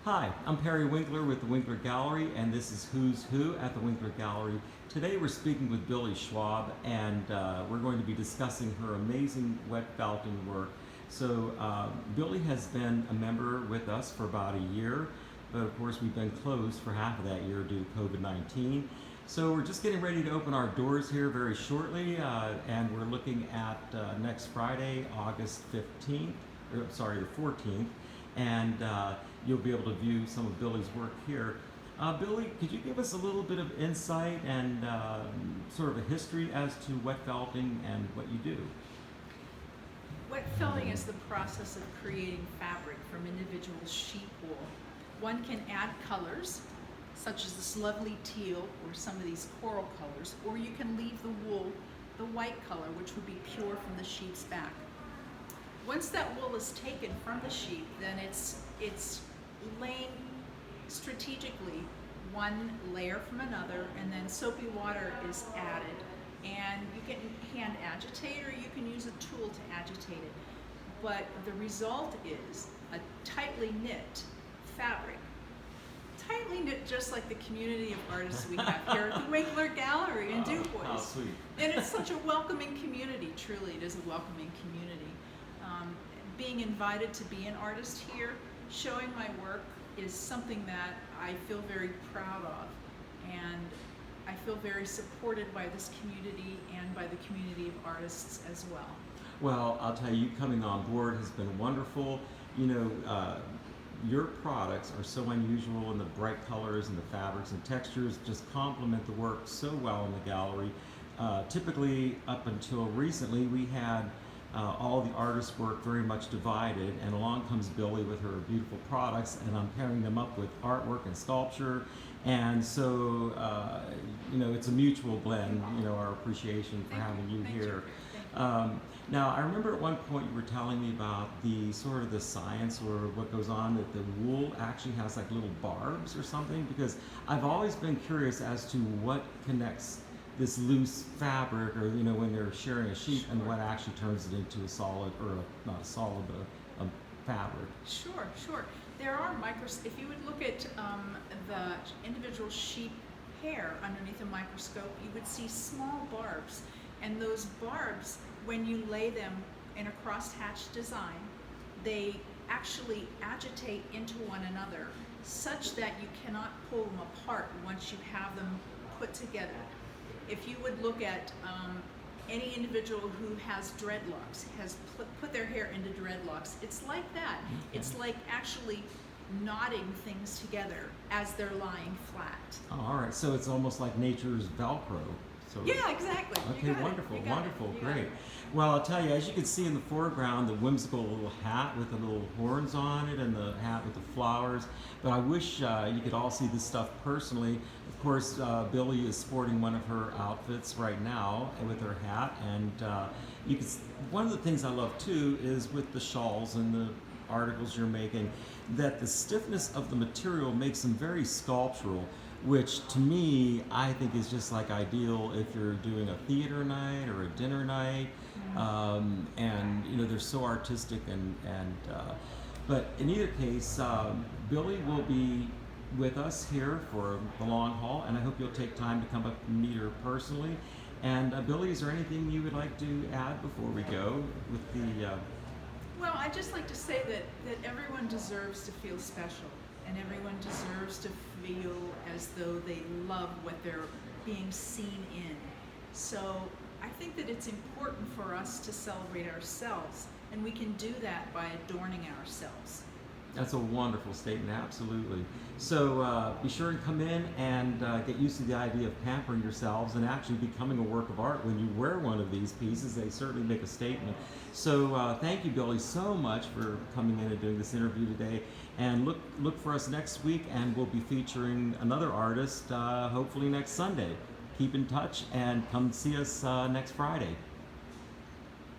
Hi, I'm Perry Winkler with the Winkler Gallery, and this is Who's Who at the Winkler Gallery. Today we're speaking with Billie Schwab, and we're going to be discussing her amazing wet felting work. So Billie has been a member with us for about a year, but of course we've been closed for half of that year due to COVID-19. So we're just getting ready to open our doors here very shortly, and we're looking at next Friday, August 15th, or sorry, the 14th, and you'll be able to view some of Billie's work here. Billie, could you give us a little bit of insight and sort of a history as to wet felting and what you do? Wet felting is the process of creating fabric from individual sheep wool. One can add colors, such as this lovely teal or some of these coral colors, or you can leave the wool the white color, which would be pure from the sheep's back. Once that wool is taken from the sheep, then it's laid strategically one layer from another, and then soapy water is added, and you can hand agitate or you can use a tool to agitate it. But the result is a tightly knit fabric. Tightly knit, just like the community of artists we have here at the Winkler Gallery in Du Bois. How sweet. And it's such a welcoming community, truly it is a welcoming community. Being invited to be an artist here, showing my work is something that I feel very proud of, and I feel very supported by this community and by the community of artists as well. Well, I'll tell you, coming on board has been wonderful. You know, your products are so unusual, and the bright colors and the fabrics and textures just complement the work so well in the gallery. Typically, up until recently, we had all the artist work very much divided, and along comes Billie with her beautiful products, and I'm pairing them up with artwork and sculpture, and so you know, it's a mutual blend. You know, our appreciation for having you here. Now, I remember at one point you were telling me about the sort of the science or what goes on, that the wool actually has like little barbs or something, because I've always been curious as to what connects this loose fabric, or you know, when they're sharing a sheet, and what actually turns it into a solid, or not a solid, but a fabric. Sure. There are if you would look at the individual sheep hair underneath a microscope, you would see small barbs, and those barbs, when you lay them in a crosshatched design, they actually agitate into one another, such that you cannot pull them apart once you have them put together. If you would look at any individual who has dreadlocks, has put their hair into dreadlocks, it's like that. Okay. It's like actually knotting things together as they're lying flat. Oh, all right. So it's almost like nature's Velcro. So Yeah, exactly. okay, wonderful, great. It. Well, I'll tell you, as you can see in the foreground, the whimsical little hat with the little horns on it, and the hat with the flowers. But I wish you could all see this stuff personally. Of course, Billie is sporting one of her outfits right now with her hat, and you can. One of the things I love too is with the shawls and the articles you're making, that the stiffness of the material makes them very sculptural, which to me, I think is just like ideal if you're doing a theater night or a dinner night. And you know, they're so artistic, and but in either case, Billie will be with us here for the long haul, and I hope you'll take time to come up and meet her personally. And Billie, is there anything you would like to add before we go with the Well, I'd just like to say that everyone deserves to feel special, and everyone deserves to feel as though they love what they're being seen in. So I think that it's important for us to celebrate ourselves, and we can do that by adorning ourselves. That's a wonderful statement, absolutely. So be sure and come in and get used to the idea of pampering yourselves and actually becoming a work of art. When you wear one of these pieces, they certainly make a statement. So thank you, Billie, so much for coming in and doing this interview today. And look for us next week, and we'll be featuring another artist hopefully next Sunday. Keep in touch and come see us next Friday.